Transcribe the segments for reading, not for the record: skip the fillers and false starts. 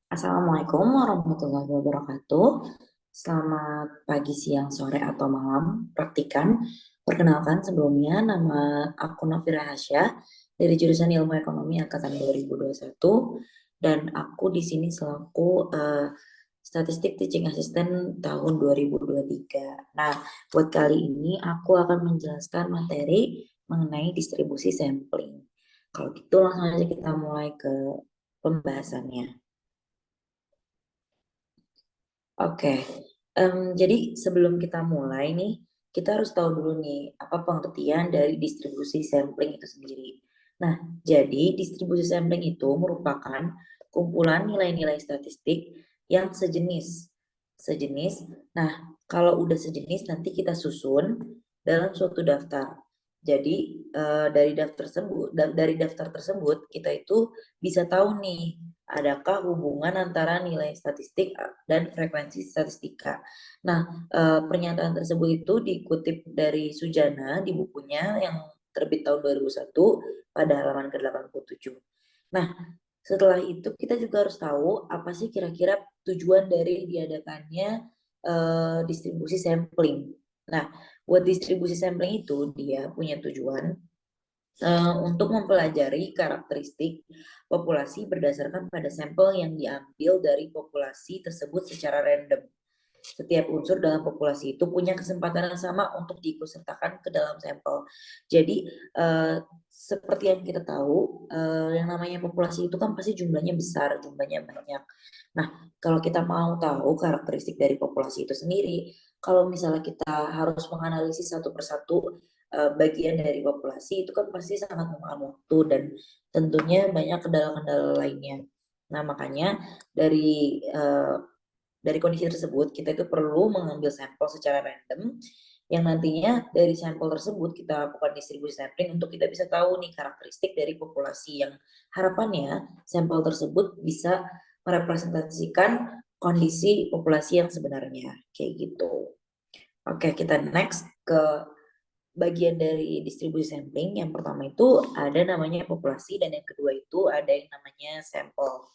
Assalamualaikum warahmatullahi wabarakatuh. Selamat pagi, siang, sore, atau malam praktikan. Perkenalkan sebelumnya nama aku Novira Hasya dari jurusan Ilmu Ekonomi angkatan 2021 dan aku di sini selaku Statistik Teaching Assistant tahun 2023. Nah, buat kali ini aku akan menjelaskan materi mengenai distribusi sampling. Kalau gitu langsung aja kita mulai ke pembahasannya. Oke, jadi sebelum kita mulai nih, kita harus tahu dulu nih apa pengertian dari distribusi sampling itu sendiri. Nah, jadi distribusi sampling itu merupakan kumpulan nilai-nilai statistik yang sejenis. Sejenis. Nah, kalau udah sejenis nanti kita susun dalam suatu daftar. Jadi dari daftar tersebut kita itu bisa tahu nih adakah hubungan antara nilai statistik dan frekuensi statistika. Nah, pernyataan tersebut itu dikutip dari Sujana di bukunya yang terbit tahun 2001 pada halaman ke-87. Nah, setelah itu kita juga harus tahu apa sih kira-kira tujuan dari diadakannya distribusi sampling. Nah, buat distribusi sampling itu dia punya tujuan untuk mempelajari karakteristik populasi berdasarkan pada sampel yang diambil dari populasi tersebut secara random. Setiap unsur dalam populasi itu punya kesempatan yang sama untuk diikutsertakan ke dalam sampel. Jadi seperti yang kita tahu, yang namanya populasi itu kan pasti jumlahnya besar, jumlahnya banyak. Nah, kalau kita mau tahu karakteristik dari populasi itu sendiri, kalau misalnya kita harus menganalisis satu persatu bagian dari populasi itu kan pasti sangat memakan waktu dan tentunya banyak kendala-kendala lainnya. Nah, makanya dari kondisi tersebut kita itu perlu mengambil sampel secara random yang nantinya dari sampel tersebut kita lakukan distribusi sampling untuk kita bisa tahu nih karakteristik dari populasi yang harapannya sampel tersebut bisa merepresentasikan kondisi populasi yang sebenarnya kayak gitu. Oke, kita next ke bagian dari distribusi sampling. Yang pertama itu ada namanya populasi dan yang kedua itu ada yang namanya sampel.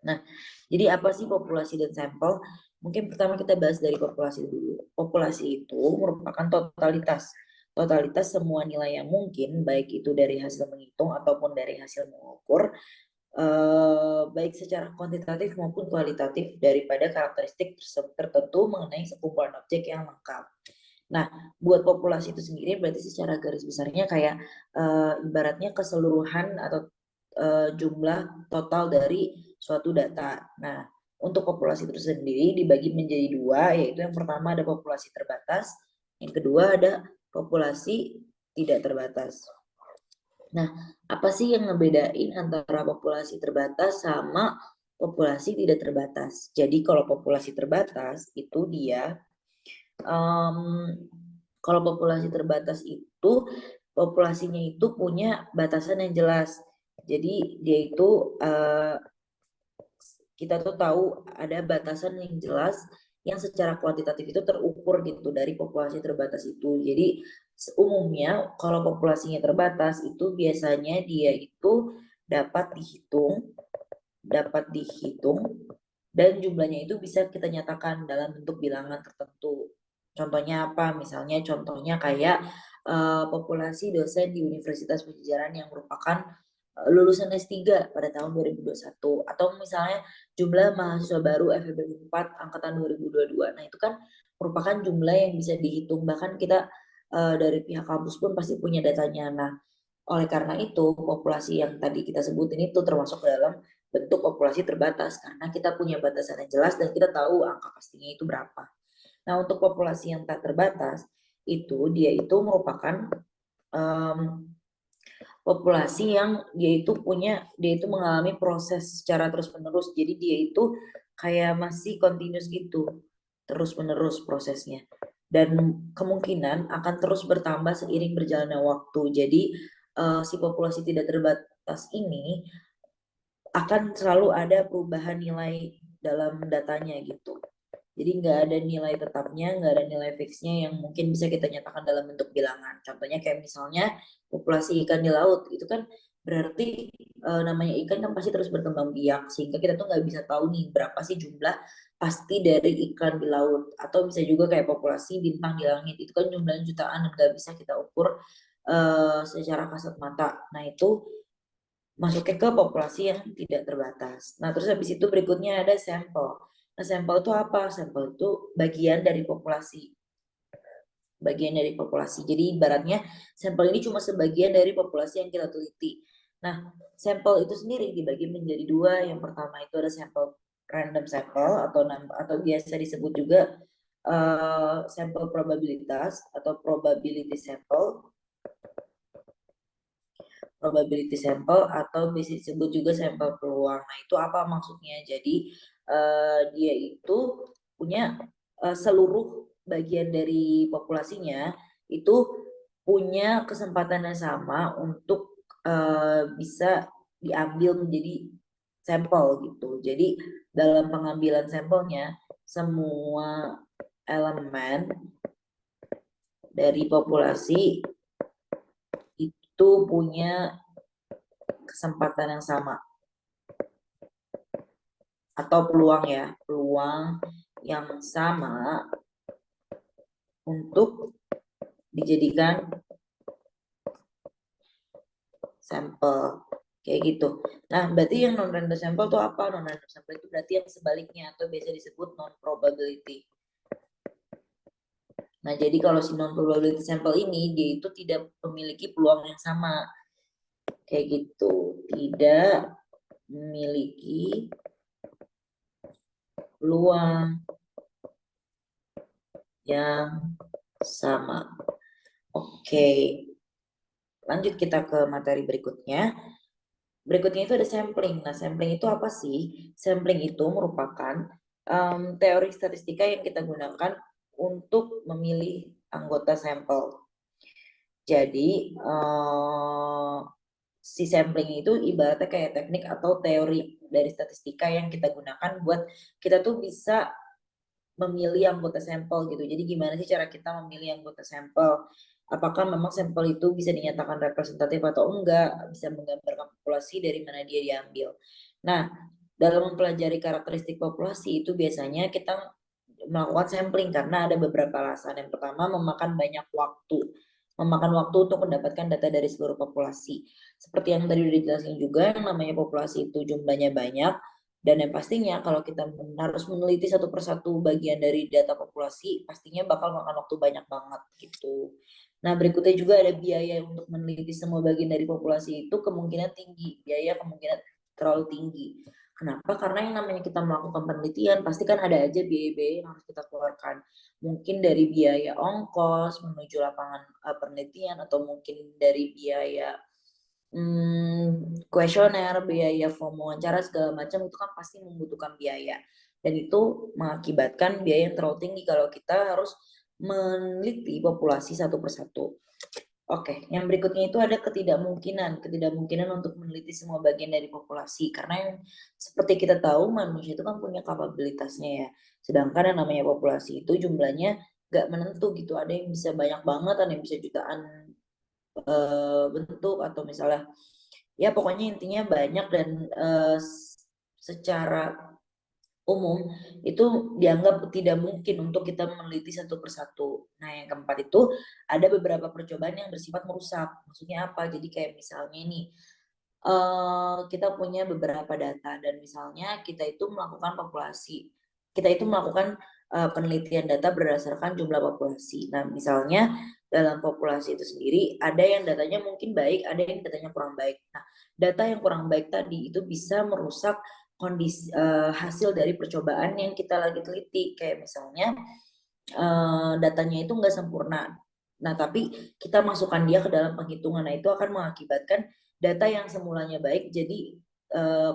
Nah, jadi apa sih populasi dan sampel? Mungkin pertama kita bahas dari populasi dulu. Populasi itu merupakan totalitas. Totalitas semua nilai yang mungkin, baik itu dari hasil menghitung ataupun dari hasil mengukur, baik secara kuantitatif maupun kualitatif daripada karakteristik tertentu mengenai sekumpulan objek yang lengkap. Nah, buat populasi itu sendiri berarti secara garis besarnya kayak ibaratnya keseluruhan atau jumlah total dari suatu data. Nah, untuk populasi itu sendiri dibagi menjadi dua, yaitu yang pertama ada populasi terbatas, yang kedua ada populasi tidak terbatas. Nah, apa sih yang ngebedain antara populasi terbatas sama populasi tidak terbatas? Jadi kalau populasi terbatas itu dia um, kalau populasi terbatas itu populasinya itu punya batasan yang jelas. Jadi dia itu kita tuh tahu ada batasan yang jelas yang secara kuantitatif itu terukur gitu dari populasi terbatas itu. Jadi umumnya kalau populasinya terbatas itu biasanya dia itu dapat dihitung, dapat dihitung dan jumlahnya itu bisa kita nyatakan dalam bentuk bilangan tertentu. Contohnya apa? Misalnya contohnya kayak populasi dosen di Universitas Pajajaran yang merupakan lulusan S3 pada tahun 2021 atau misalnya jumlah mahasiswa baru FEB 4 angkatan 2022. Nah, itu kan merupakan jumlah yang bisa dihitung bahkan kita dari pihak kampus pun pasti punya datanya. Nah, oleh karena itu populasi yang tadi kita sebutin itu termasuk dalam bentuk populasi terbatas karena kita punya batasan yang jelas dan kita tahu angka pastinya itu berapa. Nah, untuk populasi yang tak terbatas itu dia itu merupakan um, populasi yang dia itu mengalami proses secara terus-menerus. Jadi dia itu kayak masih continuous gitu, terus-menerus prosesnya. Dan kemungkinan akan terus bertambah seiring berjalannya waktu. Jadi si populasi tidak terbatas ini akan selalu ada perubahan nilai dalam datanya gitu. Jadi nggak ada nilai tetapnya, nggak ada nilai fixnya yang mungkin bisa kita nyatakan dalam bentuk bilangan. Contohnya kayak misalnya populasi ikan di laut, itu kan berarti namanya ikan kan pasti terus berkembang biak, sehingga kita tuh nggak bisa tahu nih berapa sih jumlah pasti dari ikan di laut, atau bisa juga kayak populasi bintang di langit itu kan jumlahnya jutaan dan nggak bisa kita ukur secara kasat mata. Nah itu masuknya ke populasi yang tidak terbatas. Nah terus habis itu berikutnya ada sampel. Nah sampel itu apa? Sampel itu bagian dari populasi, bagian dari populasi. Jadi ibaratnya sampel ini cuma sebagian dari populasi yang kita teliti. Nah, sampel itu sendiri dibagi menjadi dua. Yang pertama itu ada sampel random sampel atau biasa disebut juga sampel probabilitas atau probability sample atau bisa disebut juga sampel peluang. Nah, itu apa maksudnya? Jadi dia itu punya seluruh bagian dari populasinya itu punya kesempatan yang sama untuk bisa diambil menjadi sampel gitu. Jadi dalam pengambilan sampelnya semua elemen dari populasi itu punya kesempatan yang sama atau peluang ya, peluang yang sama untuk dijadikan sampel kayak gitu. Nah, berarti yang non random sample itu apa? Non random sample itu berarti yang sebaliknya atau biasa disebut non probability. Nah, jadi kalau si non probability sample ini dia itu tidak memiliki peluang yang sama. Kayak gitu, tidak memiliki peluang yang sama. Oke. Lanjut kita ke materi berikutnya. Berikutnya itu ada sampling. Nah, sampling itu apa sih? Sampling itu merupakan teori statistika yang kita gunakan untuk memilih anggota sampel. Jadi, si sampling itu ibaratnya kayak teknik atau teori dari statistika yang kita gunakan buat kita tuh bisa memilih anggota sampel gitu. Jadi gimana sih cara kita memilih anggota sampel? Apakah memang sampel itu bisa dinyatakan representatif atau enggak? Bisa menggambarkan populasi dari mana dia diambil. Nah, dalam mempelajari karakteristik populasi itu biasanya kita melakukan sampling karena ada beberapa alasan. Yang pertama, memakan banyak waktu. Memakan waktu untuk mendapatkan data dari seluruh populasi. Seperti yang tadi udah dijelasin juga, yang namanya populasi itu jumlahnya banyak, dan yang pastinya kalau kita harus meneliti satu persatu bagian dari data populasi, pastinya bakal makan waktu banyak banget gitu. Nah, berikutnya juga ada biaya untuk meneliti semua bagian dari populasi itu kemungkinan tinggi. Biaya kemungkinan terlalu tinggi. Kenapa? Karena yang namanya kita melakukan penelitian, pasti kan ada aja biaya-biaya yang harus kita keluarkan. Mungkin dari biaya ongkos menuju lapangan penelitian, atau mungkin dari biaya kuesioner, biaya form wawancara segala macam itu kan pasti membutuhkan biaya. Dan itu mengakibatkan biaya yang terlalu tinggi kalau kita harus meneliti populasi satu persatu. Oke, yang berikutnya itu ada ketidakmungkinan untuk meneliti semua bagian dari populasi. Karena yang seperti kita tahu manusia itu kan punya kapabilitasnya ya. Sedangkan yang namanya populasi itu jumlahnya gak menentu gitu. Ada yang bisa banyak banget, ada yang bisa jutaan bentuk, atau misalnya ya pokoknya intinya banyak, dan secara umum itu dianggap tidak mungkin untuk kita meneliti satu persatu. Nah, yang keempat itu ada beberapa percobaan yang bersifat merusak. Maksudnya apa? Jadi kayak misalnya nih, kita punya beberapa data dan misalnya kita itu melakukan penelitian data berdasarkan jumlah populasi. Nah, misalnya dalam populasi itu sendiri ada yang datanya mungkin baik, ada yang datanya kurang baik. Nah, data yang kurang baik tadi itu bisa merusak kondisi hasil dari percobaan yang kita lagi teliti. Kayak misalnya datanya itu nggak sempurna. Nah, tapi kita masukkan dia ke dalam penghitungan. Nah, itu akan mengakibatkan data yang semulanya baik jadi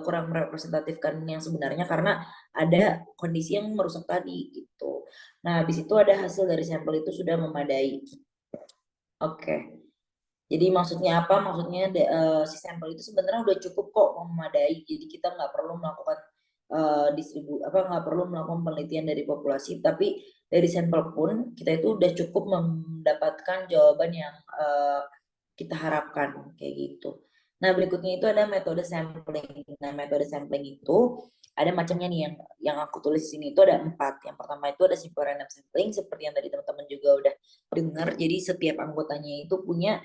kurang merepresentatifkan yang sebenarnya karena ada kondisi yang merusak tadi gitu. Nah, habis itu ada hasil dari sampel itu sudah memadai. Oke. Jadi maksudnya apa? Maksudnya si sampel itu sebenarnya udah cukup kok memadai. Jadi kita nggak perlu melakukan nggak perlu melakukan penelitian dari populasi, tapi dari sampel pun kita itu udah cukup mendapatkan jawaban yang kita harapkan kayak gitu. Nah, berikutnya itu ada metode sampling. Nah, metode sampling itu ada macamnya nih yang aku tulis di sini itu ada 4. Yang pertama itu ada simple random sampling seperti yang tadi teman-teman juga udah dengar. Jadi setiap anggotanya itu punya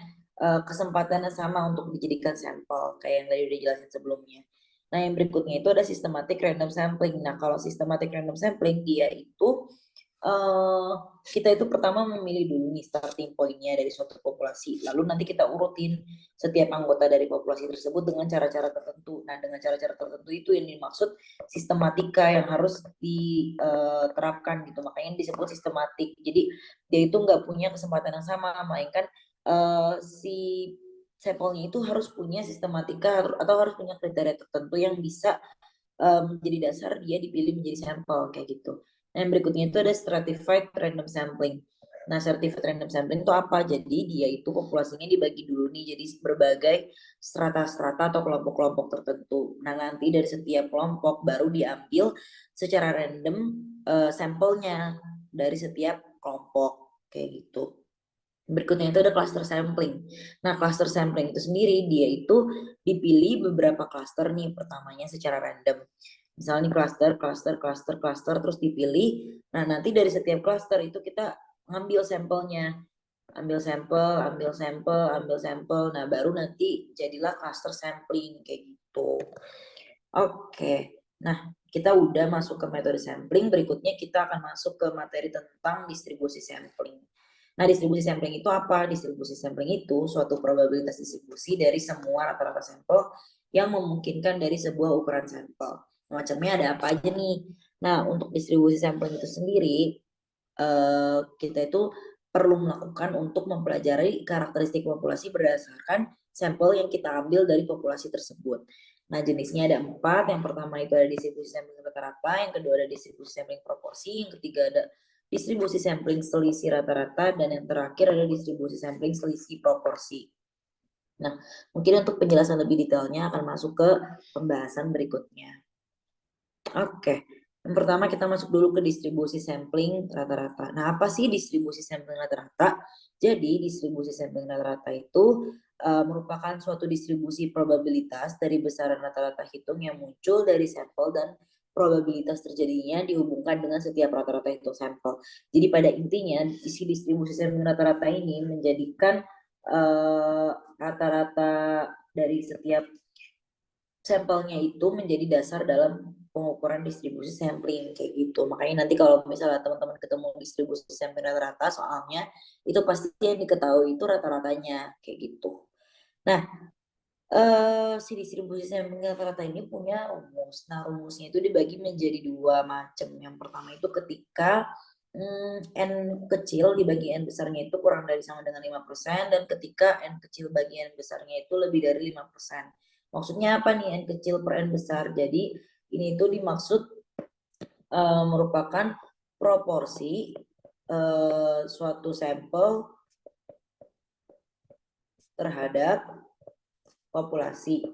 kesempatan yang sama untuk dijadikan sampel kayak yang tadi udah jelasin sebelumnya. Nah, yang berikutnya itu ada systematic random sampling. Nah, kalau systematic random sampling dia itu eh, kita itu pertama memilih dulu nih starting point-nya dari suatu populasi. Lalu nanti kita urutin setiap anggota dari populasi tersebut dengan cara-cara tertentu. Nah, dengan cara-cara tertentu itu yang dimaksud sistematika yang harus diterapkan gitu. Makanya disebut sistematik. Jadi dia itu nggak punya kesempatan yang sama, melainkan si sampelnya itu harus punya sistematika atau harus punya kriteria tertentu yang bisa menjadi dasar dia dipilih menjadi sampel kayak gitu. Nah, yang berikutnya itu ada stratified random sampling. Nah, stratified random sampling itu apa? Jadi dia itu populasinya dibagi dulu nih jadi berbagai strata-strata atau kelompok-kelompok tertentu. Nah, nanti dari setiap kelompok baru diambil secara random sampelnya dari setiap kelompok kayak gitu. Berikutnya itu ada cluster sampling. Nah, cluster sampling itu sendiri dia itu dipilih beberapa cluster nih pertamanya secara random. Misalnya nih cluster, cluster, cluster, cluster terus dipilih. Nah, nanti dari setiap cluster itu kita ngambil sampelnya. Ambil sampel, ambil sampel, ambil sampel. Nah, baru nanti jadilah cluster sampling kayak gitu. Oke. Nah, kita udah masuk ke metode sampling, berikutnya kita akan masuk ke materi tentang distribusi sampling. Nah, distribusi sampling itu apa? Distribusi sampling itu suatu probabilitas distribusi dari semua rata-rata sampel yang memungkinkan dari sebuah ukuran sampel. Macamnya ada apa aja nih? Nah, untuk distribusi sampling itu sendiri, kita itu perlu melakukan untuk mempelajari karakteristik populasi berdasarkan sampel yang kita ambil dari populasi tersebut. Nah, jenisnya ada 4. Yang pertama itu ada distribusi sampling rata-rata, yang kedua ada distribusi sampling proporsi, yang ketiga ada distribusi sampling selisih rata-rata, dan yang terakhir ada distribusi sampling selisih proporsi. Nah, mungkin untuk penjelasan lebih detailnya akan masuk ke pembahasan berikutnya. Oke, yang pertama kita masuk dulu ke distribusi sampling rata-rata. Nah, apa sih distribusi sampling rata-rata? Jadi, distribusi sampling rata-rata itu merupakan suatu distribusi probabilitas dari besaran rata-rata hitung yang muncul dari sampel dan probabilitas terjadinya dihubungkan dengan setiap rata-rata hitung sampel. Jadi pada intinya, isi distribusi sampling rata-rata ini menjadikan rata-rata dari setiap sampelnya itu menjadi dasar dalam pengukuran distribusi sampling kayak gitu. Makanya nanti kalau misalnya teman-teman ketemu distribusi sampling rata-rata soalnya itu pasti yang diketahui itu rata-ratanya kayak gitu. Nah, si distribusi sampling rata-rata ini punya rumus. Nah, rumusnya itu dibagi menjadi 2 macam. Yang pertama itu ketika N kecil dibagi N besarnya itu kurang dari sama dengan 5%, dan ketika N kecil bagi N besarnya itu lebih dari 5%. Maksudnya apa nih N kecil per N besar? Jadi ini itu dimaksud merupakan proporsi suatu sampel terhadap populasi.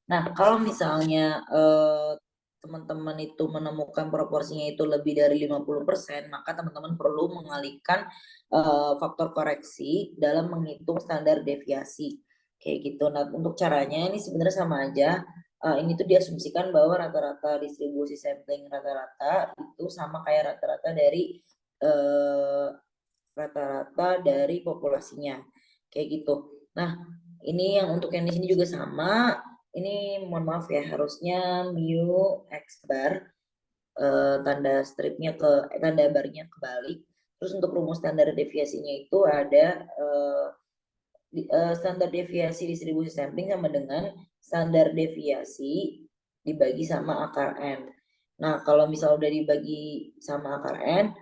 Nah, kalau misalnya teman-teman itu menemukan proporsinya itu lebih dari 50%, maka teman-teman perlu mengalihkan faktor koreksi dalam menghitung standar deviasi. Kayak gitu. Nah, untuk caranya ini sebenarnya sama aja. Ini tuh diasumsikan bahwa rata-rata distribusi sampling rata-rata itu sama kayak rata-rata dari populasinya. Kayak gitu. Nah, ini yang untuk yang di sini juga sama. Ini mohon maaf ya, harusnya mu x bar tanda stripnya tanda barnya kebalik. Terus untuk rumus standar deviasinya itu ada standar deviasi distribusi sampling sama dengan standar deviasi dibagi sama akar n. Nah, kalau misal udah dibagi sama akar n,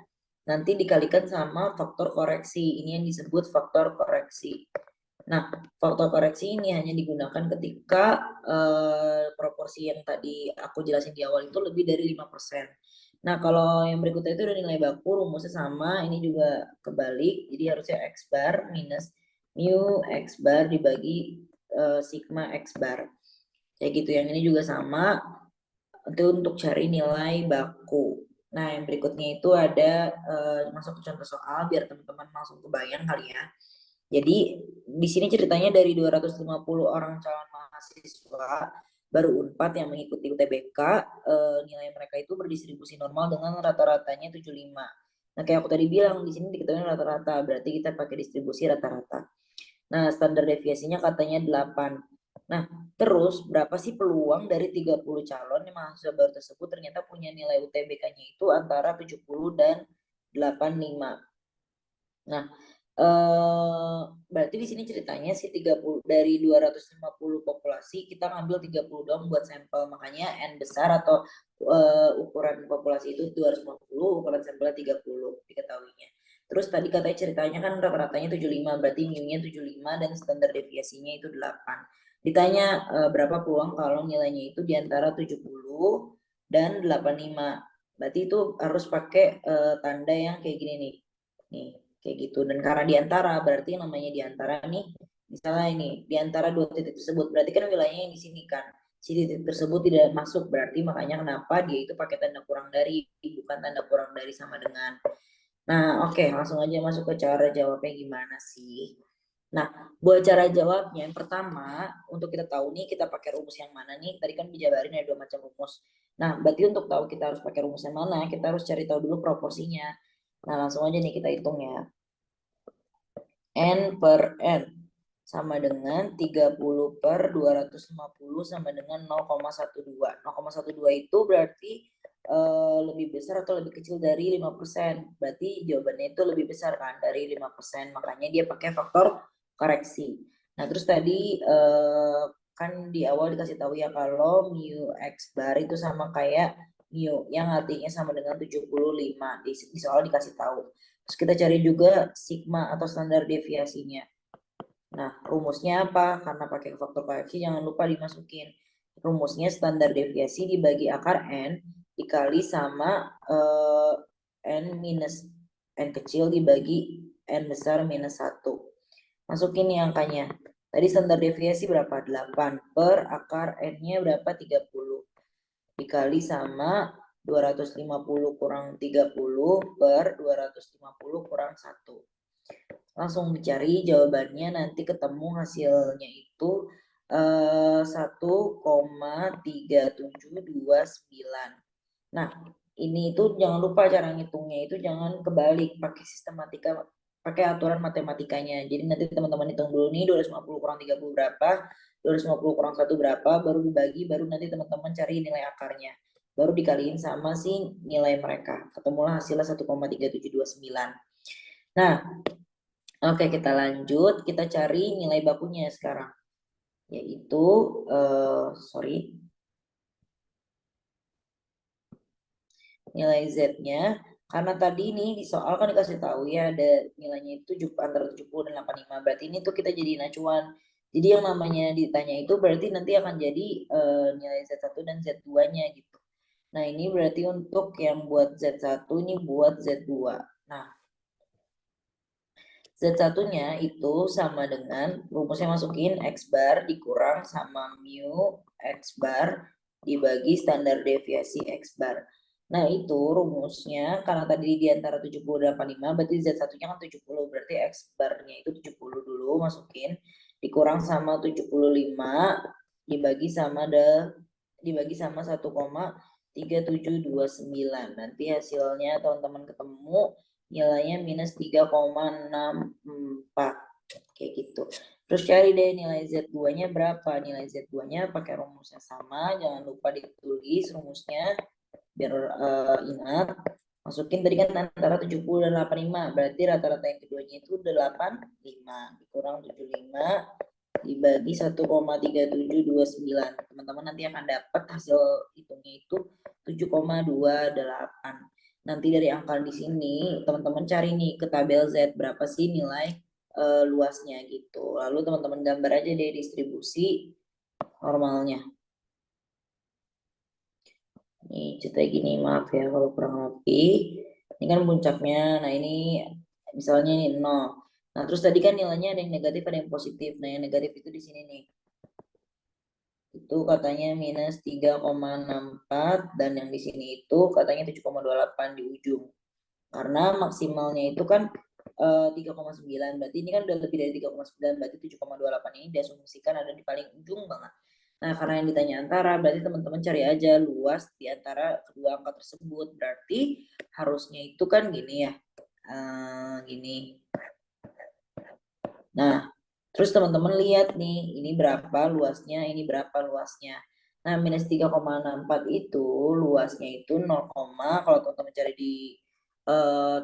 nanti dikalikan sama faktor koreksi. Ini yang disebut faktor koreksi. Nah, faktor koreksi ini hanya digunakan ketika proporsi yang tadi aku jelasin di awal itu lebih dari 5%. Nah, kalau yang berikutnya itu udah nilai baku, rumusnya sama, ini juga kebalik. Jadi harusnya X bar minus mu X bar dibagi sigma X bar. Kayak gitu, yang ini juga sama, itu untuk cari nilai baku. Nah, yang berikutnya itu ada masuk ke contoh soal, biar teman-teman langsung kebayang kali ya. Jadi di sini ceritanya dari 250 orang calon mahasiswa baru Unpad yang mengikuti UTBK, nilai mereka itu berdistribusi normal dengan rata-ratanya 75. Nah, kayak aku tadi bilang di sini diketahui rata-rata, berarti kita pakai distribusi rata-rata. Nah, standar deviasinya katanya 8. Nah, terus berapa sih peluang dari 30 calon yang mahasiswa baru tersebut ternyata punya nilai UTBK-nya itu antara 70 dan 85. Nah, berarti di sini ceritanya si 30 dari 250 populasi kita ngambil 30 dong buat sampel, makanya N besar atau ukuran populasi itu 250, ukuran sampelnya 30 diketahuinya. Terus tadi katanya ceritanya kan rata-ratanya 75, berarti mu-nya 75 dan standar deviasinya itu 8. Ditanya berapa peluang kalau nilainya itu di antara 70 dan 85. Berarti itu harus pakai tanda yang kayak gini nih. Nih, kayak gitu. Dan karena diantara berarti namanya diantara nih, misalnya ini diantara dua titik tersebut berarti kan wilayahnya yang di sini kan, si titik tersebut tidak masuk, berarti makanya kenapa dia itu pakai tanda kurang dari, bukan tanda kurang dari sama dengan. Nah, oke, langsung aja masuk ke cara jawabnya gimana sih. Nah, buat cara jawabnya yang pertama, untuk kita tahu nih kita pakai rumus yang mana nih, tadi kan dijabarin ada 2 macam rumus. Nah, berarti untuk tahu kita harus pakai rumus yang mana, kita harus cari tahu dulu proporsinya. Nah, langsung aja nih kita hitung ya. N per N sama dengan 30 per 250 sama dengan 0,12. 0,12 itu berarti lebih besar atau lebih kecil dari 5%. Berarti jawabannya itu lebih besar kan dari 5%. Makanya dia pakai faktor koreksi. Nah, terus tadi kan di awal dikasih tahu ya kalau mu x bar itu sama kayak mu yang artinya sama dengan 75. Di soal dikasih tahu. Terus kita cari juga sigma atau standar deviasinya. Nah, rumusnya apa? Karena pakai faktor koreksi jangan lupa dimasukin. Rumusnya standar deviasi dibagi akar N dikali sama N minus N kecil dibagi N besar minus 1. Masukin nih angkanya. Tadi standar deviasi berapa? 8 per akar N-nya berapa? 30. Dikali sama 250 kurang 30 per 250 kurang 1. Langsung dicari jawabannya, nanti ketemu hasilnya itu 1,3729. Nah, ini itu jangan lupa cara ngitungnya itu jangan kebalik, pakai sistematika, pakai aturan matematikanya. Jadi nanti teman-teman hitung dulu nih 250 kurang 30 berapa, 250 kurang 1 berapa, baru dibagi, baru nanti teman-teman cari nilai akarnya. Baru dikaliin sama si nilai mereka. Ketemulah hasilnya 1,3729. Nah, oke, kita lanjut, kita cari nilai bakunya sekarang, yaitu sorry, nilai Z-nya, karena tadi nih di soal kan dikasih tahu ya ada nilainya itu antara 70 dan 85, berarti ini tuh kita jadi acuan. Jadi yang namanya ditanya itu berarti nanti akan jadi nilai Z1 dan Z2-nya gitu. Nah, ini berarti untuk yang buat Z1 ini buat Z2. Nah, Z1-nya itu sama dengan rumusnya masukin X bar dikurang sama mu X bar dibagi standar deviasi X bar. Nah, itu rumusnya karena tadi di antara 70 dan 85 berarti Z1-nya kan 70, berarti X bar-nya itu 70 dulu masukin dikurang sama 75 dibagi sama dibagi sama 1,3729. Nanti hasilnya teman-teman ketemu nilainya minus 3,64 kayak gitu. Terus cari deh nilai Z2-nya berapa. Nilai Z2-nya pakai rumusnya sama, jangan lupa ditulis rumusnya biar ingat. Masukin tadi kan antara 70 dan 85, berarti rata-rata yang keduanya itu 85 dikurang 75 dibagi 1,3729. Teman-teman nanti akan dapat hasil hitungnya itu 7,28. Nanti dari angka di sini teman-teman cari nih ke tabel Z berapa sih nilai luasnya gitu. Lalu teman-teman gambar aja deh distribusi normalnya. Nih cerita gini, maaf ya kalau kurang lebih. Ini kan puncaknya. Nah, ini misalnya ini 0. Nah, terus tadi kan nilainya ada yang negatif ada yang positif. Nah, yang negatif itu di sini nih. Itu katanya minus 3,64 dan yang di sini itu katanya 7,28 di ujung. Karena maksimalnya itu kan 3,9, berarti ini kan udah lebih dari 3,9, berarti 7,28 ini diasumsikan ada di paling ujung banget. Nah, karena yang ditanya antara, berarti teman-teman cari aja luas di antara kedua angka tersebut. Berarti harusnya itu kan gini ya, gini. Nah, terus teman-teman lihat nih, ini berapa luasnya, ini berapa luasnya. Nah, minus 3,64 itu luasnya itu 0, kalau teman-teman cari di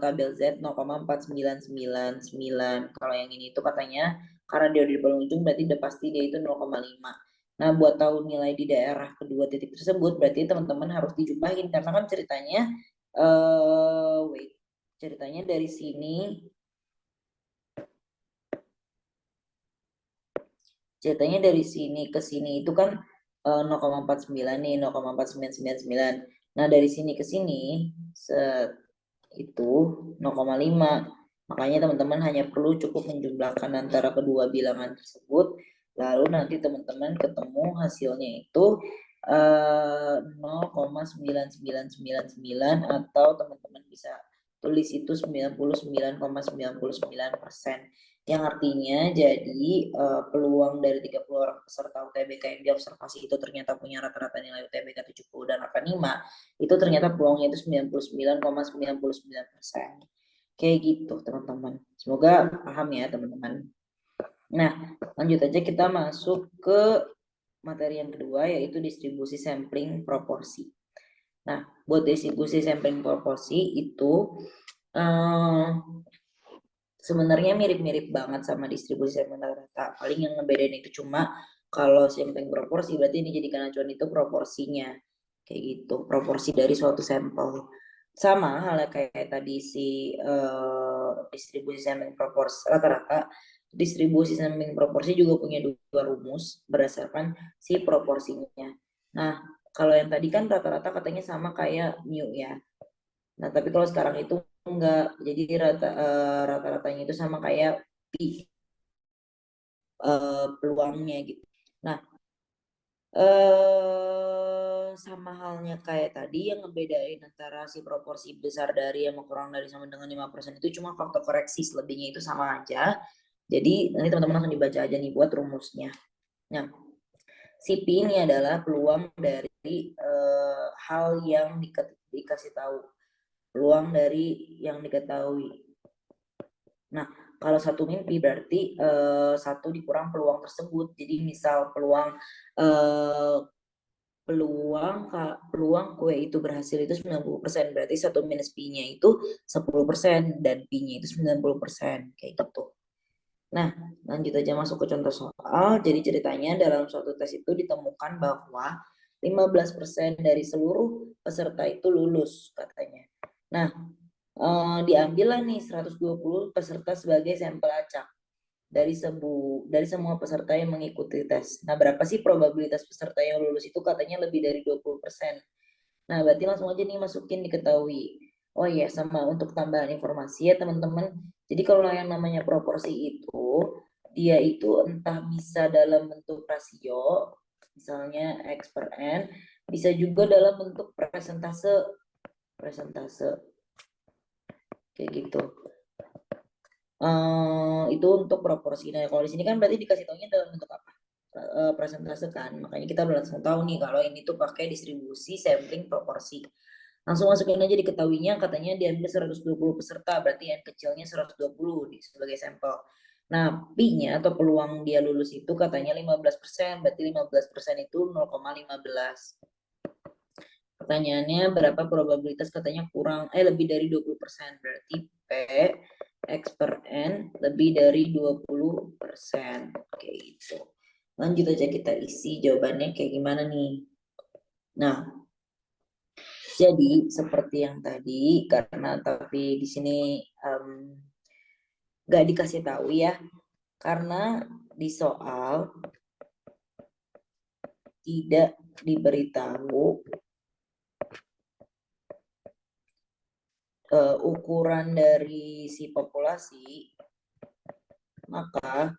tabel Z 0,4999. Kalau yang ini itu katanya karena dia di paling ujung berarti udah pasti dia itu 0,5. Nah, buat tahu nilai di daerah kedua titik tersebut berarti teman-teman harus dijumlahin karena kan ceritanya ceritanya dari sini ke sini itu kan 0,49 nih, 0,4999. Nah, dari sini ke sini itu 0,5. Makanya teman-teman hanya perlu cukup menjumlahkan antara kedua bilangan tersebut, lalu nanti teman-teman ketemu hasilnya itu 0,9999 atau teman-teman bisa tulis itu 99,99%, yang artinya jadi peluang dari 30 orang peserta UTBK yang diobservasi itu ternyata punya rata-rata nilai UTBK 70 dan 85, itu ternyata peluangnya itu 99,99%. Kayak gitu teman-teman. Semoga paham ya teman-teman. Nah, lanjut aja kita masuk ke materi yang kedua yaitu distribusi sampling proporsi. Nah, buat distribusi sampling proporsi itu sebenarnya mirip-mirip banget sama distribusi sampling rata-rata. Paling yang ngebedain itu cuma kalau sampling proporsi berarti ini dijadikan acuan itu proporsinya. Kayak gitu, proporsi dari suatu sampel. Sama halnya kayak tadi si distribusi sampling proporsi rata-rata, distribusi sampling proporsi juga punya dua rumus berdasarkan si proporsinya. Nah, kalau yang tadi kan rata-rata katanya sama kayak mu ya. Nah, tapi kalau sekarang itu enggak. Jadi rata-ratanya itu sama kayak pi peluangnya gitu. Nah, sama halnya kayak tadi yang ngebedain antara si proporsi besar dari yang kurang dari sama dengan 5% itu cuma faktor koreksi, selebihnya itu sama aja. Jadi nanti teman-teman langsung dibaca aja nih buat rumusnya. Nah, si P ini adalah peluang dari hal yang dikasih tahu. Peluang dari yang diketahui. Nah, kalau satu mimpi berarti satu dikurang peluang tersebut. Jadi misal peluang kue itu berhasil itu 90%, berarti satu minus P-nya itu 10% dan P-nya itu 90%, kayak gitu. Nah, lanjut aja masuk ke contoh soal. Jadi ceritanya dalam suatu tes itu ditemukan bahwa 15% dari seluruh peserta itu lulus katanya. Nah, diambillah nih 120 peserta sebagai sampel acak dari semua peserta yang mengikuti tes. Nah, berapa sih probabilitas peserta yang lulus itu? Katanya lebih dari 20%. Nah, berarti langsung aja nih masukin diketahui. Oh iya, sama untuk tambahan informasi ya teman-teman. Jadi kalau yang namanya proporsi itu, dia itu entah bisa dalam bentuk rasio, misalnya X per N, bisa juga dalam bentuk presentase, kayak gitu. Itu untuk proporsi. Nah, kalau di sini kan berarti dikasih taunya dalam bentuk apa? Presentase kan. Makanya kita langsung tahu nih kalau ini tuh pakai distribusi sampling proporsi. Langsung masukin aja diketahuinya katanya diambil 120 peserta, berarti yang kecilnya 120 sebagai sampel. Nah, P-nya atau peluang dia lulus itu katanya 15%, berarti 15% itu 0,15. Pertanyaannya berapa probabilitas katanya lebih dari 20%, berarti P X per N lebih dari 20%. Oke, itu. Lanjut aja kita isi jawabannya kayak gimana nih. Nah, jadi seperti yang tadi, karena tapi di sini nggak dikasih tahu ya, karena di soal tidak diberitahu ukuran dari si populasi, maka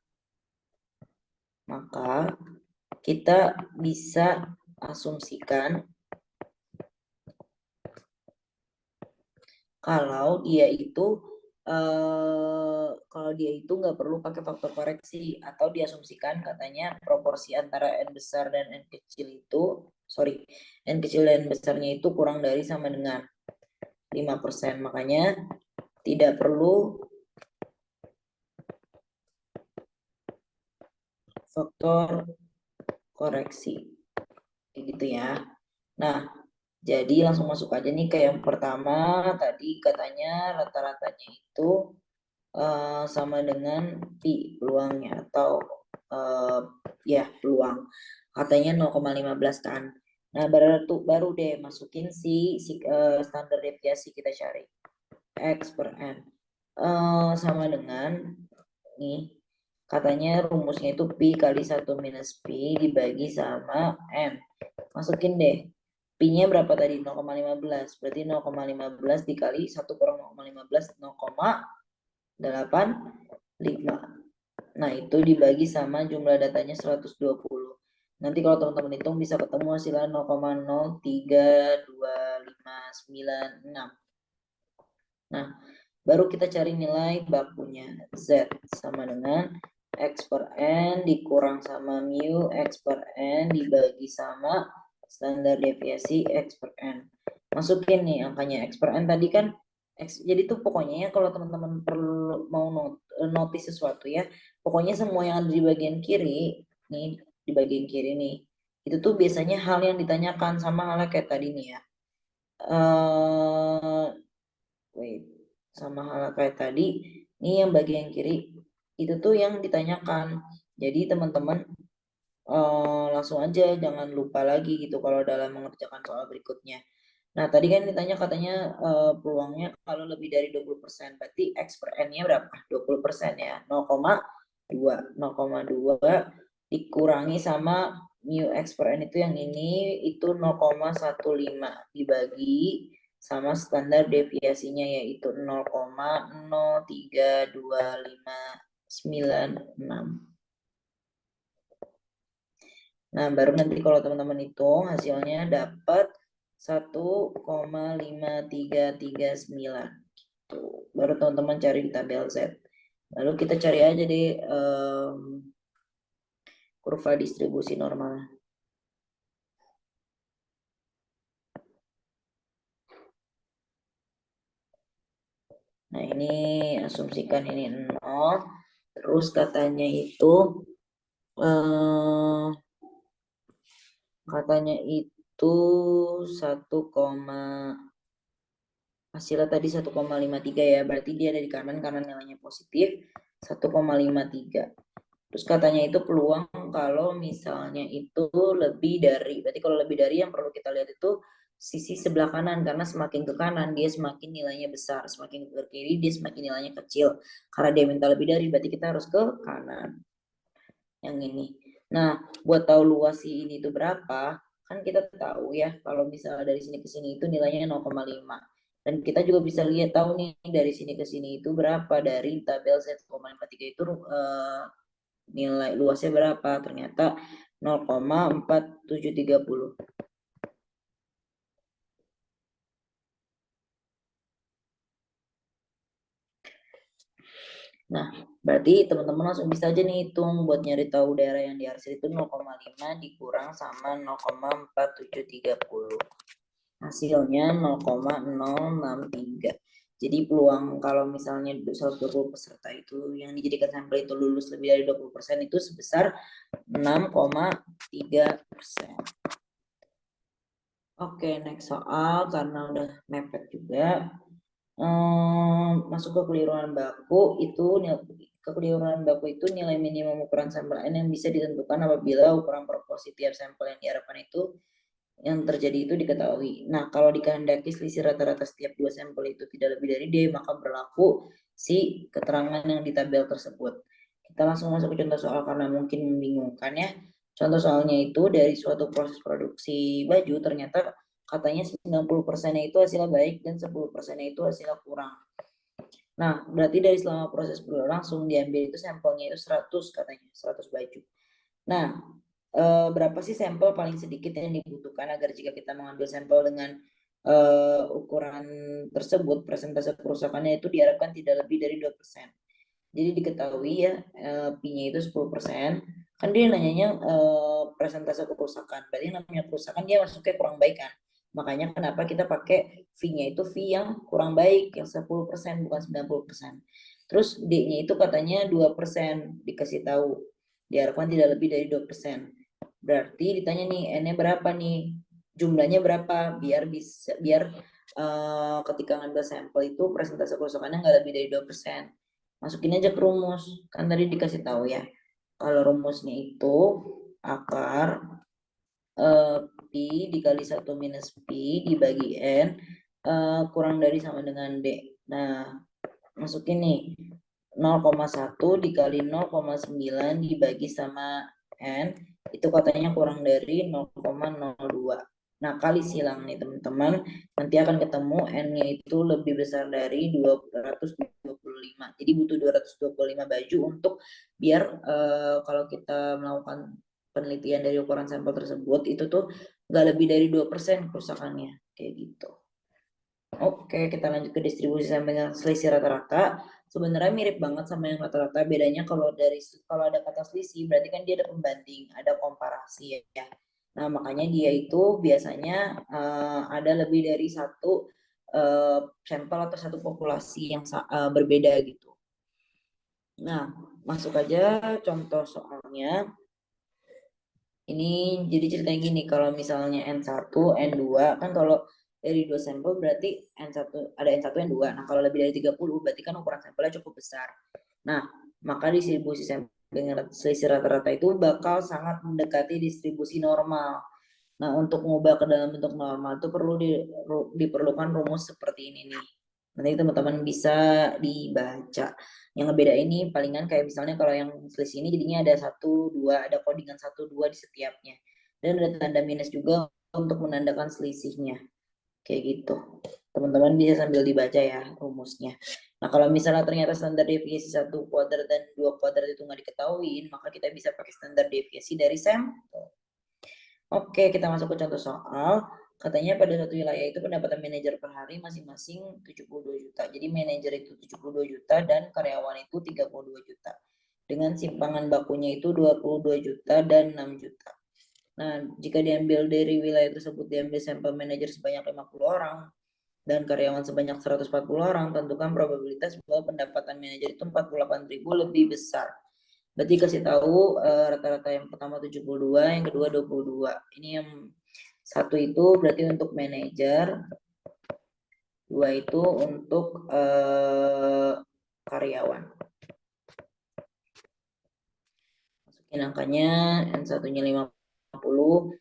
kita bisa asumsikan kalau dia itu kalau dia itu nggak perlu pakai faktor koreksi, atau diasumsikan katanya proporsi antara n besar dan n kecil itu, n kecil dan besarnya itu kurang dari sama dengan 5%. Makanya tidak perlu faktor koreksi, kayak gitu ya. Nah, jadi langsung masuk aja nih ke yang pertama. Tadi katanya rata-ratanya itu sama dengan pi peluangnya, atau ya peluang. Katanya 0,15 kan. Nah, baru deh masukin si standar deviasi kita cari. X per N. Sama dengan nih, katanya rumusnya itu pi kali 1 minus pi dibagi sama N. Masukin deh. Pi-nya berapa tadi? 0,15. Berarti 0,15 dikali 1 kurang 0,15, 0,85. Nah, itu dibagi sama jumlah datanya 120. Nanti kalau teman-teman hitung bisa ketemu hasilnya 0,03259. Nah, baru kita cari nilai bakunya. Z sama dengan X per N dikurang sama mu X per N dibagi sama standar deviasi X per N. Masukin nih angkanya X per N tadi kan X, jadi tuh pokoknya ya kalau teman-teman perlu mau notice sesuatu ya, pokoknya semua yang ada di bagian kiri nih, di bagian kiri nih, itu tuh biasanya hal yang ditanyakan, sama halnya kayak tadi nih ya. Wait, sama halnya kayak tadi nih, yang bagian kiri itu tuh yang ditanyakan. Jadi teman-teman langsung aja, jangan lupa lagi gitu kalau dalam mengerjakan soal berikutnya. Nah, tadi kan ditanya katanya peluangnya kalau lebih dari 20%, berarti X per N-nya berapa? 20% ya, 0,2. 0,2 dikurangi sama mu X per N itu yang ini, itu 0,15 dibagi sama standar deviasinya yaitu 0,03259. Nah, baru nanti kalau teman-teman hitung hasilnya dapat 1,5339. Gitu. Baru teman-teman cari di tabel Z. Lalu kita cari aja deh kurva distribusi normal. Nah, ini asumsikan ini 0. Terus katanya itu hasilnya tadi 1,53 ya, berarti dia ada di kanan karena nilainya positif 1,53. Terus katanya itu peluang kalau misalnya itu lebih dari, berarti kalau lebih dari yang perlu kita lihat itu sisi sebelah kanan, karena semakin ke kanan dia semakin nilainya besar, semakin ke kiri dia semakin nilainya kecil. Karena dia minta lebih dari, berarti kita harus ke kanan. Yang ini. Nah, buat tahu luas si ini itu berapa, kan kita tahu ya kalau misalnya dari sini ke sini itu nilainya 0,5. Dan kita juga bisa lihat tahu nih dari sini ke sini itu berapa, dari tabel Z,53 itu nilai luasnya berapa, ternyata 0,4730. Nah, berarti teman-teman langsung bisa aja nih hitung buat nyari tahu daerah yang diarsir itu 0,5 dikurang sama 0,4730. Hasilnya 0,063. Jadi peluang kalau misalnya 120 peserta itu yang dijadikan sampel itu lulus lebih dari 20% itu sebesar 6,3%. Oke, next soal karena udah mepet juga. Masuk ke kekeliruan baku itu, kekeliruan baku itu nilai minimum ukuran sampel N yang bisa ditentukan apabila ukuran proporsi tiap sampel yang diharapkan itu yang terjadi itu diketahui. Nah, kalau dikehendaki selisih rata-rata setiap dua sampel itu tidak lebih dari D, maka berlaku si keterangan yang di tabel tersebut. Kita langsung masuk ke contoh soal karena mungkin membingungkan ya. Contoh soalnya itu dari suatu proses produksi baju ternyata katanya 90%-nya itu hasilnya baik dan 10%-nya itu hasilnya kurang. Nah, berarti dari selama proses berlangsung diambil itu sampelnya itu 100 katanya, 100 baju. Nah, berapa sih sampel paling sedikit yang dibutuhkan agar jika kita mengambil sampel dengan ukuran tersebut, persentase kerusakannya itu diharapkan tidak lebih dari 2%. Jadi diketahui ya, Pi-nya itu 10%. Kan dia nanyanya persentase kerusakan. Berarti namanya kerusakan dia masuknya kurang baik kan. Makanya kenapa kita pakai V-nya itu V yang kurang baik, yang 10% bukan 90%. Terus D-nya itu katanya 2%, dikasih tahu. Diharapkan tidak lebih dari 2%. Berarti ditanya nih, N-nya berapa nih? Jumlahnya berapa? Biar ketika ngambil sampel itu persentase kerusakannya nggak lebih dari 2%. Masukin aja ke rumus. Kan tadi dikasih tahu ya. Kalau rumusnya itu akar Pi dikali 1 minus Pi dibagi N kurang dari sama dengan D. Nah, masukin nih 0,1 dikali 0,9 dibagi sama N itu katanya kurang dari 0,02. Nah, kali silang nih teman-teman, nanti akan ketemu N-nya itu lebih besar dari 225. Jadi butuh 225 baju untuk biar kalau kita melakukan penelitian dari ukuran sampel tersebut itu tuh nggak lebih dari 2% kerusakannya kayak gitu. Oke, kita lanjut ke distribusi sampel yang selisih rata-rata. Sebenarnya mirip banget sama yang rata-rata. Bedanya kalau ada kata selisih berarti kan dia ada pembanding, ada komparasi ya. Nah, makanya dia itu biasanya ada lebih dari satu sampel atau satu populasi yang berbeda gitu. Nah, masuk aja contoh soalnya. Ini jadi ceritanya gini, kalau misalnya N1, N2, kan kalau dari 2 sampel berarti N1, ada N1, N2. Nah, kalau lebih dari 30 berarti kan ukuran sampelnya cukup besar. Nah, maka distribusi sampel dengan selisih rata-rata itu bakal sangat mendekati distribusi normal. Nah, untuk mengubah ke dalam bentuk normal itu diperlukan rumus seperti ini nih. Nanti teman-teman bisa dibaca. Yang ngebeda ini palingan kayak misalnya kalau yang selisih ini jadinya ada 1, 2, ada codingan 1, 2 di setiapnya. Dan ada tanda minus juga untuk menandakan selisihnya. Kayak gitu. Teman-teman bisa sambil dibaca ya rumusnya. Nah, kalau misalnya ternyata standar deviasi 1 kuadrat dan 2 kuadrat itu nggak diketahui, maka kita bisa pakai standar deviasi dari sampel. Oke, kita masuk ke contoh soal. Katanya pada satu wilayah itu pendapatan manajer per hari masing-masing 72 juta. Jadi manajer itu 72 juta dan karyawan itu 32 juta. Dengan simpangan bakunya itu 22 juta dan 6 juta. Nah, jika diambil dari wilayah tersebut diambil sampel manajer sebanyak 50 orang dan karyawan sebanyak 140 orang, tentukan probabilitas bahwa pendapatan manajer itu 48.000 lebih besar. Berarti kasih tahu rata-rata yang pertama 72, yang kedua 22. Ini yang satu itu berarti untuk manajer, dua itu untuk karyawan. Masukin angkanya, N1-nya 50,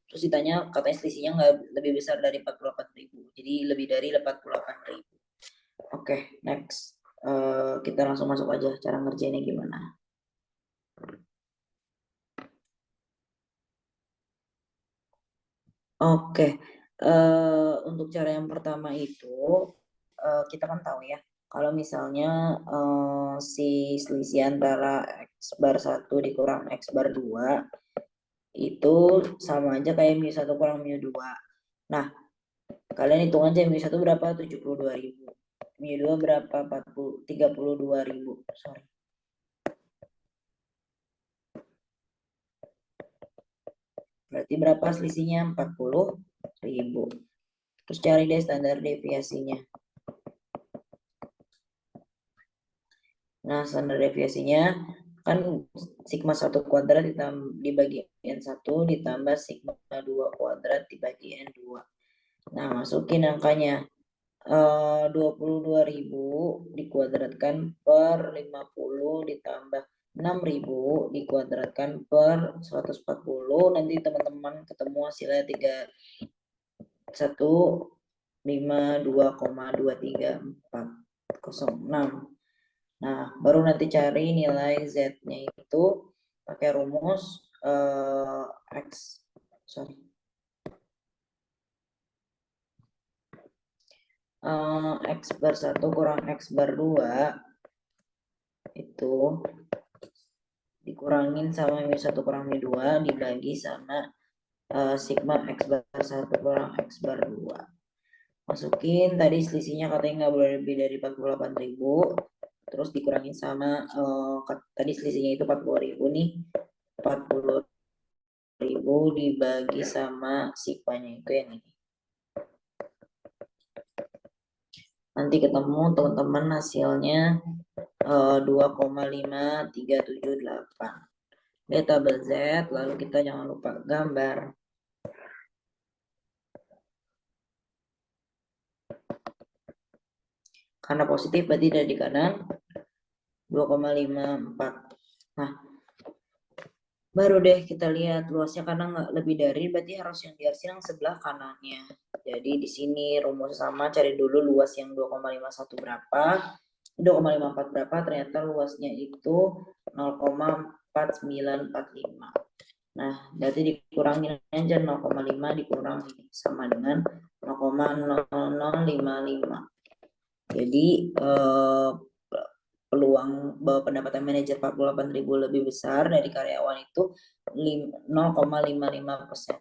terus ditanya katanya selisihnya nggak lebih besar dari 48.000. Jadi lebih dari 48.000. Oke, next. Kita langsung masuk aja cara ngerjainnya gimana. Oke, untuk cara yang pertama itu kita kan tahu ya, kalau misalnya si selisih antara X bar 1 dikurang X bar 2 itu sama aja kayak mu 1 kurang mu 2. Nah, kalian hitung aja mu 1 berapa? 72.000. Mu 2 berapa? 32.000. Sorry. Berarti berapa selisihnya? 40.000. Terus cari deh standar deviasinya. Nah, standar deviasinya kan sigma 1 kuadrat dibagi N1 ditambah sigma 2 kuadrat dibagi N2. Nah, masukin angkanya. 22.000 dikuadratkan per 50 ditambah 6.000 dikuadratkan per 140. Nanti teman-teman ketemu hasilnya 315,23406. Nah, baru nanti cari nilai Z-nya itu pakai rumus X bar 1 kurang X bar 2 itu dikurangin sama mu 1 kurang mu 2 dibagi sama sigma X bar 1 kurang X bar 2. Masukin tadi selisihnya katanya nggak boleh lebih dari 48.000, terus dikurangin sama tadi selisihnya itu 40.000 nih, 40.000 dibagi sama sigmanya itu yang ini. Nanti ketemu teman-teman hasilnya 2,5378. Dia tabel Z, lalu kita jangan lupa gambar. Karena positif berarti dari di kanan 2,54. Nah, baru deh kita lihat luasnya, karena nggak lebih dari, berarti harus yang di yang sebelah kanannya. Jadi di sini rumus sama, cari dulu luas yang 2,51 berapa, 2,54 berapa, ternyata luasnya itu 0,4945. Nah, berarti dikurangin aja 0,5 dikurangi sama dengan 0,0055. Jadi peluang bahwa pendapatan manajer 48.000 lebih besar dari karyawan itu 0,55%.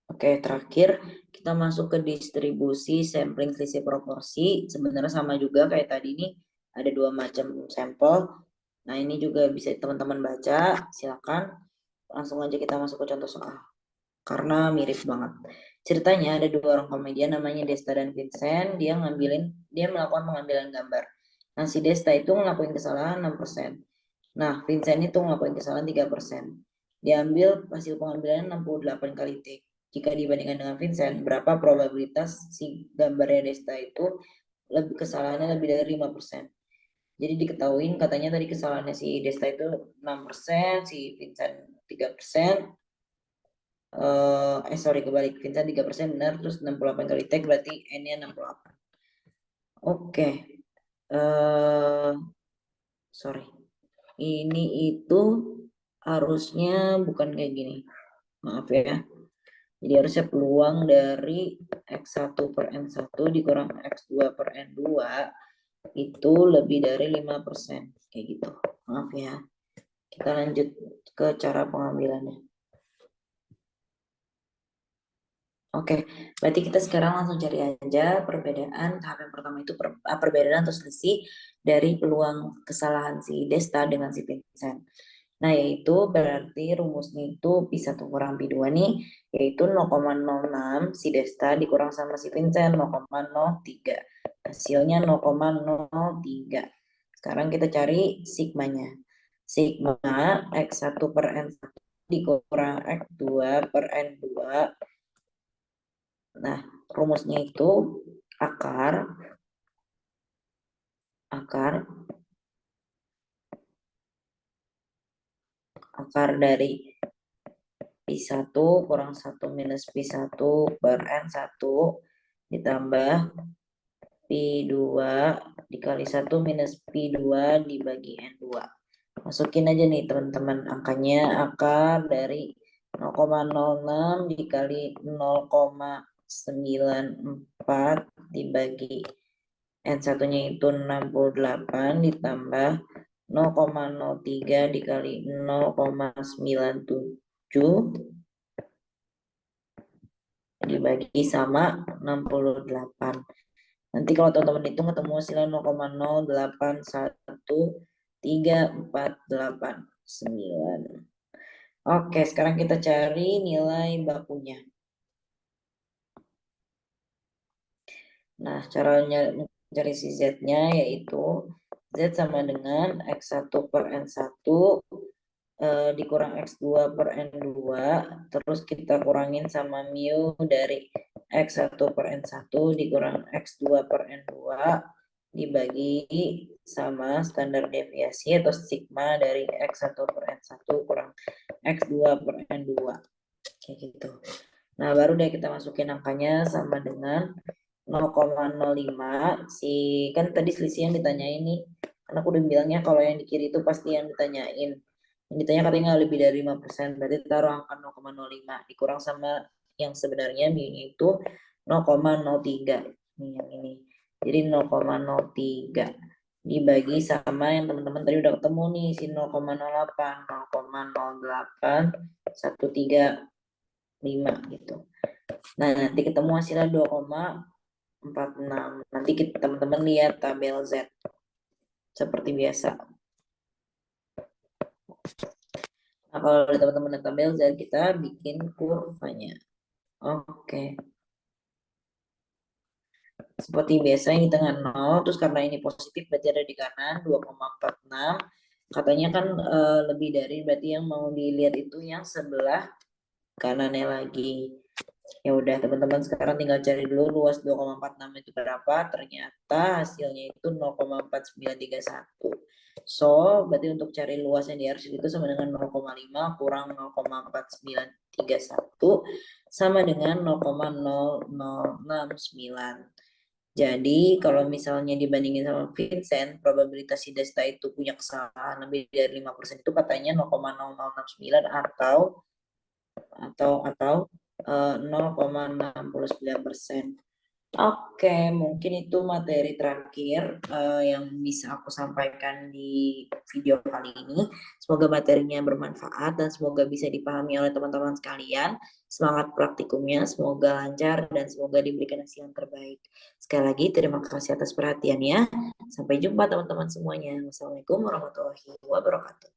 Oke, terakhir kita masuk ke distribusi sampling selisih proporsi. Sebenarnya sama juga kayak tadi nih, ada dua macam sampel. Nah, ini juga bisa teman-teman baca, silakan. Langsung aja kita masuk ke contoh soal. Karena mirip banget. Ceritanya ada dua orang komedian namanya Desta dan Vincent, dia melakukan pengambilan gambar. Nah, si Desta itu ngelakuin kesalahan 6%. Nah, Vincent itu ngelakuin kesalahan 3%. Diambil hasil pengambilan 68 kali take. Jika dibandingkan dengan Vincent, berapa probabilitas si gambarnya Desta itu kesalahannya lebih dari 5%. Jadi diketahui katanya tadi kesalahannya si Desta itu 6%, si Vincent 3%. Sorry, kebalik. Vincent 3% benar, terus 68 kali take berarti N-nya 68. Oke. Sorry. Ini itu harusnya bukan kayak gini. Maaf ya. Jadi harusnya peluang dari X1 per N1 dikurang X2 per N2 itu lebih dari 5%. Kayak gitu. Maaf ya. Kita lanjut ke cara pengambilannya. Oke, berarti kita sekarang langsung cari aja perbedaan. Tahap yang pertama itu perbedaan atau selisih dari peluang kesalahan si Desta dengan si Vincent. Nah, yaitu berarti rumusnya itu P1 kurang P2 nih, yaitu 0,06 si Desta dikurang sama si Vincent 0,03. Hasilnya 0,03. Sekarang kita cari sigmanya. Sigma X1 per N1 dikurang X2 per N2. Nah, rumusnya itu akar dari P1 kurang 1 minus P1 per N1 ditambah P2 dikali 1 minus P2 dibagi N2. Masukin aja nih teman-teman angkanya, akar dari 0,06 dikali 0,94 dibagi N1-nya itu 68 ditambah 0,03 dikali 0,97 dibagi sama 68. Nanti kalau teman-teman hitung ketemu hasilnya 0,08134889. Oke, sekarang kita cari nilai bakunya. Nah, caranya mencari si Z-nya yaitu Z sama dengan X1 per N1 dikurang X2 per N2, terus kita kurangin sama mu dari X1 per N1 dikurang X2 per N2 dibagi sama standar deviasi atau sigma dari X1 per N1 kurang X2 per N2. Kayak gitu. Nah, baru deh kita masukin angkanya sama dengan 0,05. Kan tadi selisih yang ditanyain nih. Karena aku udah bilangnya kalau yang di kiri itu pasti yang ditanyain. Yang ditanya katanya lebih dari 5%, berarti taruh angka 0,05 dikurang sama yang sebenarnya mu-nya itu 0,03. Ini yang ini. Jadi 0,03 dibagi sama yang teman-teman tadi udah ketemu nih si 0,08. 0,0813 gitu. Nah, nanti ketemu hasilnya 2,46. Nanti teman-teman lihat tabel Z seperti biasa. Nah, kalau teman-teman lihat tabel Z, kita bikin kurvanya. Oke. Seperti biasa ini tengah 0, terus karena ini positif berarti ada di kanan 2,46. Katanya kan lebih dari, berarti yang mau dilihat itu yang sebelah kanannya lagi. Ya udah teman-teman sekarang tinggal cari dulu luas 2,46 itu berapa. Ternyata hasilnya itu 0,4931. So, berarti untuk cari luas yang di RC itu sama dengan 0,5 kurang 0,4931 sama dengan 0,0069. Jadi kalau misalnya dibandingin sama Vincent, probabilitas si Desta itu punya kesalahan lebih dari 5% itu katanya 0,0069 atau 0,69%. Oke, mungkin itu materi terakhir yang bisa aku sampaikan di video kali ini. Semoga materinya bermanfaat dan semoga bisa dipahami oleh teman-teman sekalian. Semangat praktikumnya, semoga lancar dan semoga diberikan hasil yang terbaik. Sekali lagi, terima kasih atas perhatiannya. Sampai jumpa teman-teman semuanya. Wassalamualaikum warahmatullahi wabarakatuh.